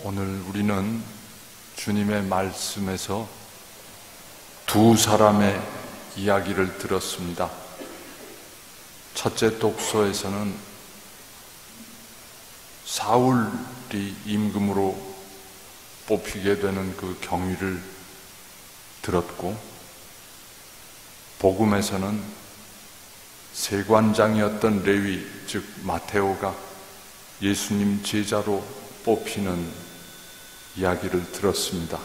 오늘 우리는 주님의 말씀에서 두 사람의 이야기를 들었습니다. 첫째 독서에서는 사울이 임금으로 뽑히게 되는 그 경위를 들었고, 복음에서는 세관장이었던 레위, 즉 마테오가 예수님 제자로 뽑히는 이야기를 들었습니다.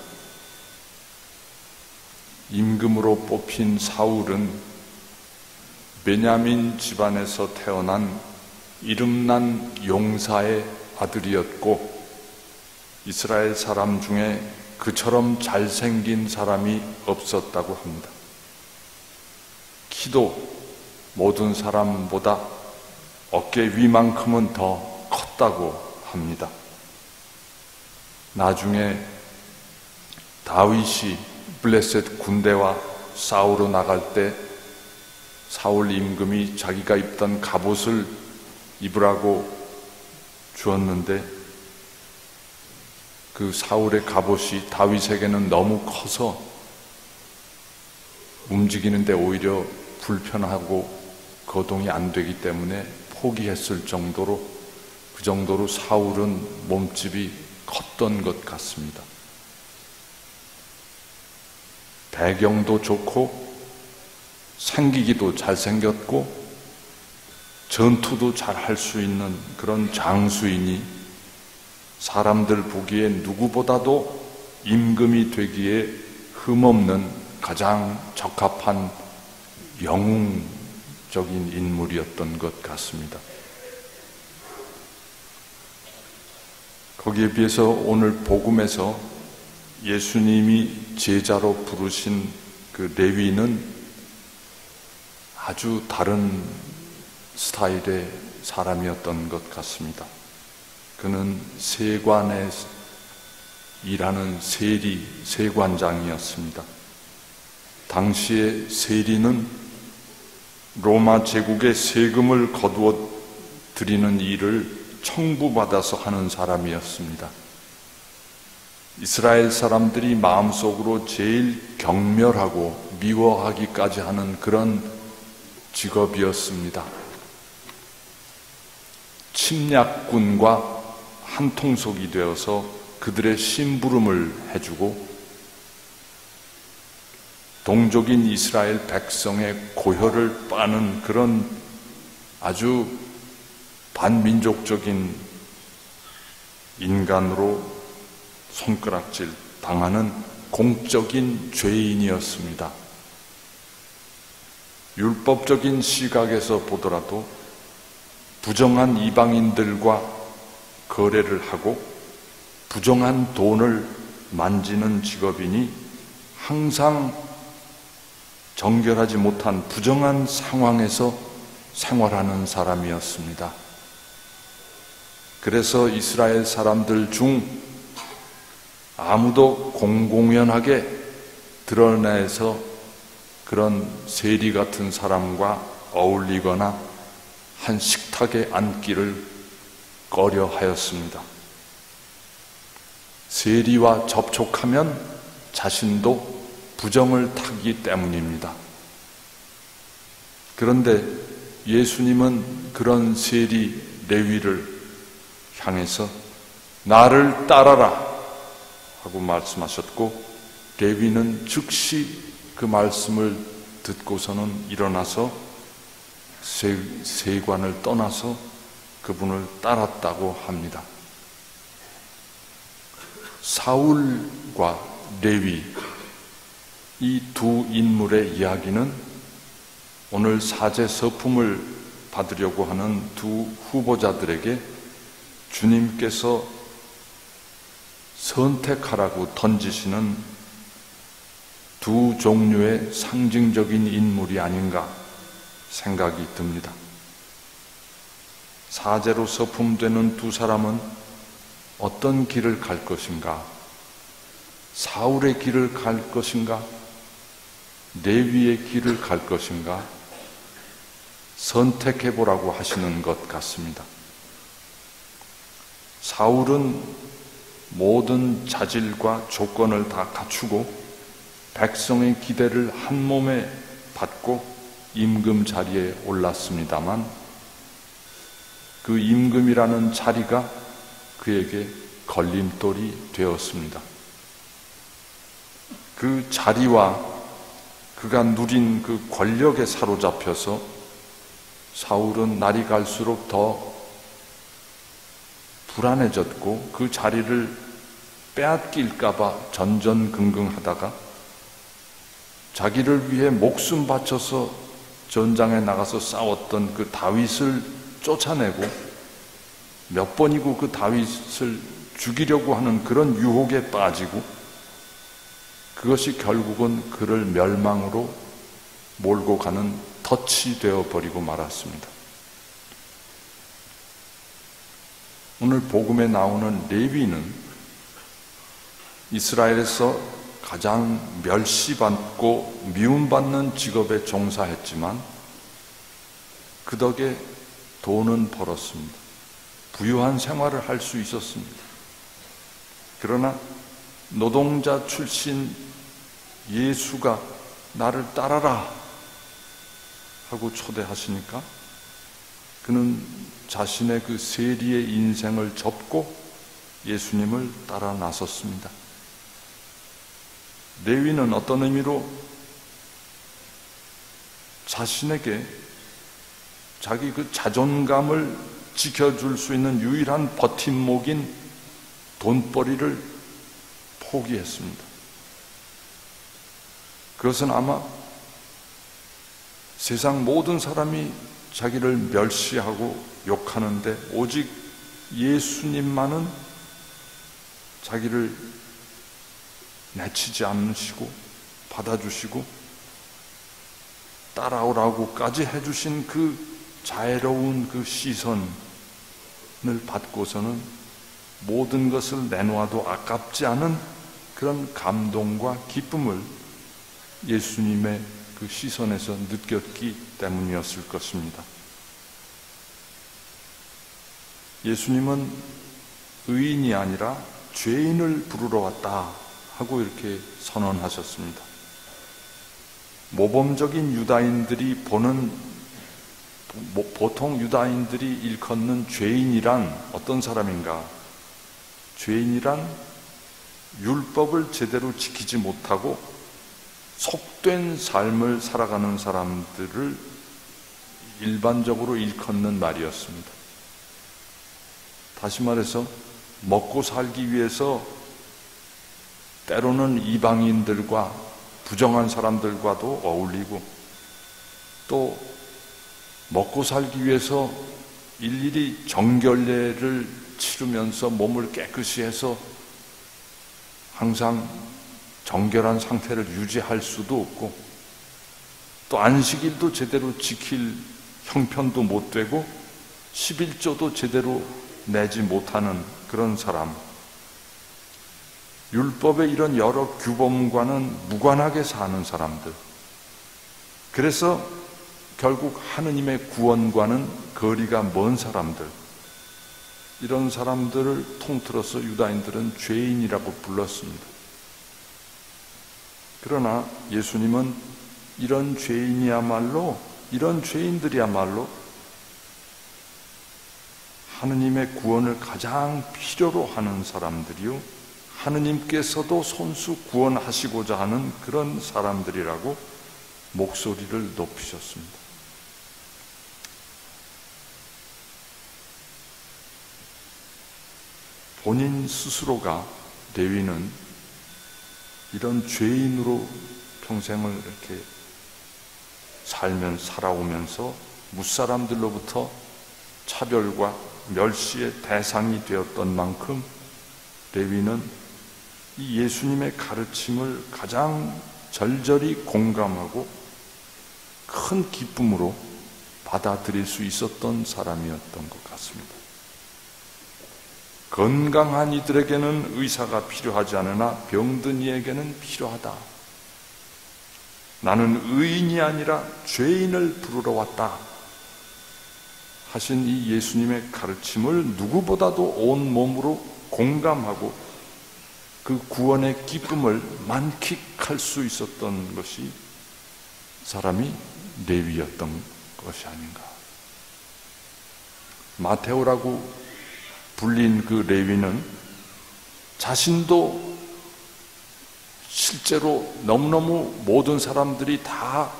임금으로 뽑힌 사울은 베냐민 집안에서 태어난 이름난 용사의 아들이었고, 이스라엘 사람 중에 그처럼 잘생긴 사람이 없었다고 합니다. 키도 모든 사람보다 어깨 위만큼은 더 컸다고 합니다. 나중에 다윗이 블레셋 군대와 싸우러 나갈 때 사울 임금이 자기가 입던 갑옷을 입으라고 주었는데, 그 사울의 갑옷이 다윗에게는 너무 커서 움직이는데 오히려 불편하고 거동이 안 되기 때문에 포기했을 정도로, 그 정도로 사울은 몸집이 컸던 것 같습니다. 배경도 좋고 생기기도 잘생겼고 전투도 잘 할 수 있는 그런 장수이니 사람들 보기에 누구보다도 임금이 되기에 흠없는 가장 적합한 영웅적인 인물이었던 것 같습니다. 거기에 비해서 오늘 복음에서 예수님이 제자로 부르신 그 레위는 아주 다른 스타일의 사람이었던 것 같습니다. 그는 세관에 일하는 세관장이었습니다. 당시의 세리는 로마 제국의 세금을 거두어 드리는 일을 청부받아서 하는 사람이었습니다. 이스라엘 사람들이 마음속으로 제일 경멸하고 미워하기까지 하는 그런 직업이었습니다. 침략군과 한통속이 되어서 그들의 심부름을 해주고, 동족인 이스라엘 백성의 고혈을 빠는 그런 아주 반민족적인 인간으로 손가락질 당하는 공적인 죄인이었습니다. 율법적인 시각에서 보더라도 부정한 이방인들과 거래를 하고 부정한 돈을 만지는 직업이니 항상 정결하지 못한 부정한 상황에서 생활하는 사람이었습니다. 그래서 이스라엘 사람들 중 아무도 공공연하게 드러내서 그런 세리 같은 사람과 어울리거나 한 식탁에 앉기를 꺼려 하였습니다. 세리와 접촉하면 자신도 부정을 타기 때문입니다. 그런데 예수님은 그런 세리 레위를 향해서 나를 따라라 하고 말씀하셨고, 레위는 즉시 그 말씀을 듣고서는 일어나서 세관을 떠나서 그분을 따랐다고 합니다. 사울과 레위, 이 두 인물의 이야기는 오늘 사제 서품을 받으려고 하는 두 후보자들에게 주님께서 선택하라고 던지시는 두 종류의 상징적인 인물이 아닌가 생각이 듭니다. 사제로 서품되는 두 사람은 어떤 길을 갈 것인가? 사울의 길을 갈 것인가? 레위의 길을 갈 것인가? 선택해보라고 하시는 것 같습니다. 사울은 모든 자질과 조건을 다 갖추고 백성의 기대를 한 몸에 받고 임금 자리에 올랐습니다만 그 임금이라는 자리가 그에게 걸림돌이 되었습니다. 그 자리와 그가 누린 그 권력에 사로잡혀서 사울은 날이 갈수록 더 불안해졌고 그 자리를 빼앗길까봐 전전긍긍하다가 자기를 위해 목숨 바쳐서 전장에 나가서 싸웠던 그 다윗을 쫓아내고 몇 번이고 그 다윗을 죽이려고 하는 그런 유혹에 빠지고 그것이 결국은 그를 멸망으로 몰고 가는 덫이 되어버리고 말았습니다. 오늘 복음에 나오는 레위는 이스라엘에서 가장 멸시받고 미움받는 직업에 종사했지만 그 덕에 돈은 벌었습니다. 부유한 생활을 할 수 있었습니다. 그러나 노동자 출신 예수가 나를 따라라 하고 초대하시니까 그는 자신의 그 세리의 인생을 접고 예수님을 따라 나섰습니다. 레위는 어떤 의미로 자신에게 자기 그 자존감을 지켜줄 수 있는 유일한 버팀목인 돈벌이를 포기했습니다. 그것은 아마 세상 모든 사람이 자기를 멸시하고 욕하는데 오직 예수님만은 자기를 내치지 않으시고 받아주시고 따라오라고까지 해주신 그 자애로운 그 시선을 받고서는 모든 것을 내놓아도 아깝지 않은 그런 감동과 기쁨을 예수님의 그 시선에서 느꼈기 때문이었을 것입니다. 예수님은 의인이 아니라 죄인을 부르러 왔다 하고 이렇게 선언하셨습니다. 모범적인 유다인들이 보는, 보통 유다인들이 일컫는 죄인이란 어떤 사람인가? 죄인이란 율법을 제대로 지키지 못하고 속된 삶을 살아가는 사람들을 일반적으로 일컫는 말이었습니다. 다시 말해서 먹고 살기 위해서 때로는 이방인들과 부정한 사람들과도 어울리고 또 먹고 살기 위해서 일일이 정결례를 치르면서 몸을 깨끗이 해서 항상 정결한 상태를 유지할 수도 없고 또 안식일도 제대로 지킬 형편도 못 되고 11조도 제대로 내지 못하는 그런 사람, 율법의 이런 여러 규범과는 무관하게 사는 사람들, 그래서 결국 하느님의 구원과는 거리가 먼 사람들, 이런 사람들을 통틀어서 유다인들은 죄인이라고 불렀습니다. 그러나 예수님은 이런 죄인들이야말로 하느님의 구원을 가장 필요로 하는 사람들이요, 하느님께서도 손수 구원하시고자 하는 그런 사람들이라고 목소리를 높이셨습니다. 본인 스스로가, 레위는 이런 죄인으로 평생을 이렇게 살아오면서 무사람들로부터 차별과 멸시의 대상이 되었던 만큼 레위는 이 예수님의 가르침을 가장 절절히 공감하고 큰 기쁨으로 받아들일 수 있었던 사람이었던 것 같습니다. 건강한 이들에게는 의사가 필요하지 않으나 병든 이에게는 필요하다. 나는 의인이 아니라 죄인을 부르러 왔다 하신 이 예수님의 가르침을 누구보다도 온 몸으로 공감하고 그 구원의 기쁨을 만끽할 수 있었던 것이 사람이 레위였던 것이 아닌가. 마테오라고 불린 그 레위는 자신도 실제로 너무너무 모든 사람들이 다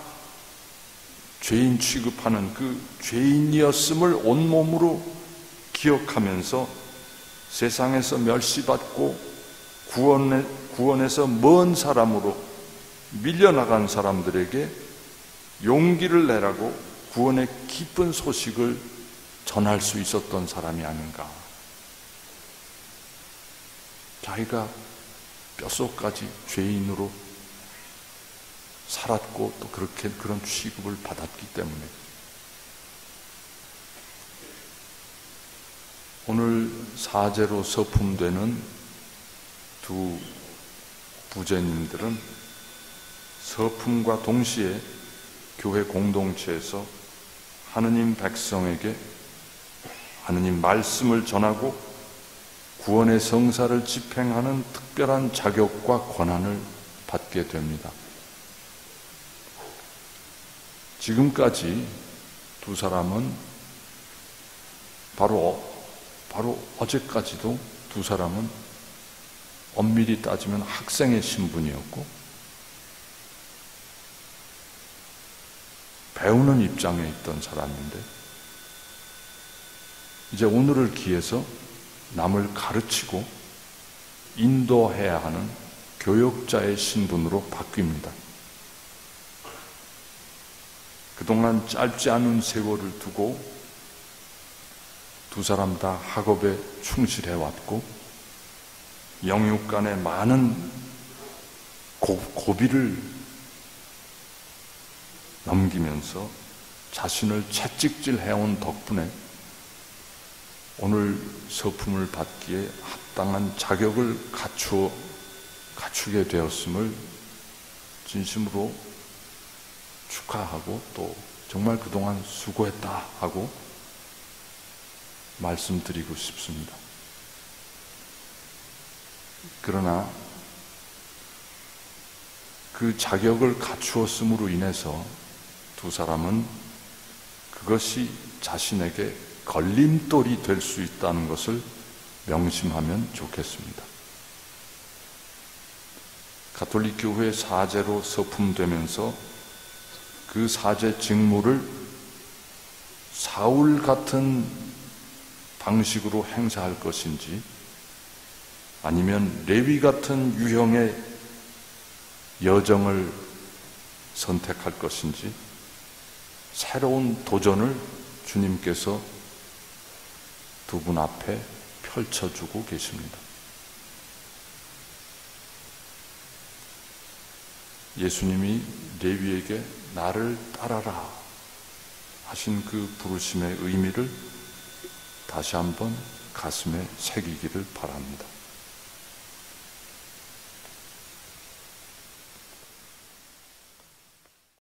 죄인 취급하는 그 죄인이었음을 온몸으로 기억하면서 세상에서 멸시받고 구원에서 먼 사람으로 밀려나간 사람들에게 용기를 내라고 구원의 기쁜 소식을 전할 수 있었던 사람이 아닌가. 자기가 뼛속까지 죄인으로 살았고 또 그렇게 그런 취급을 받았기 때문에 오늘 사제로 서품되는 두 부제님들은 서품과 동시에 교회 공동체에서 하느님 백성에게 하느님 말씀을 전하고 구원의 성사를 집행하는 특별한 자격과 권한을 받게 됩니다. 지금까지 두 사람은 바로 어제까지도 두 사람은 엄밀히 따지면 학생의 신분이었고 배우는 입장에 있던 사람인데 이제 오늘을 기해서 남을 가르치고 인도해야 하는 교역자의 신분으로 바뀝니다. 그동안 짧지 않은 세월을 두고 두 사람 다 학업에 충실해 왔고 영육 간에 많은 고비를 넘기면서 자신을 채찍질해온 덕분에 오늘 서품을 받기에 합당한 자격을 갖추게 되었음을 진심으로 축하하고 또 정말 그동안 수고했다 하고 말씀드리고 싶습니다. 그러나 그 자격을 갖추었음으로 인해서 두 사람은 그것이 자신에게 걸림돌이 될 수 있다는 것을 명심하면 좋겠습니다. 가톨릭 교회 사제로 서품되면서 그 사제 직무를 사울 같은 방식으로 행사할 것인지 아니면 레위 같은 유형의 여정을 선택할 것인지 새로운 도전을 주님께서 두 분 앞에 펼쳐주고 계십니다. 예수님이 레위에게 나를 따라라 하신 그 부르심의 의미를 다시 한번 가슴에 새기기를 바랍니다.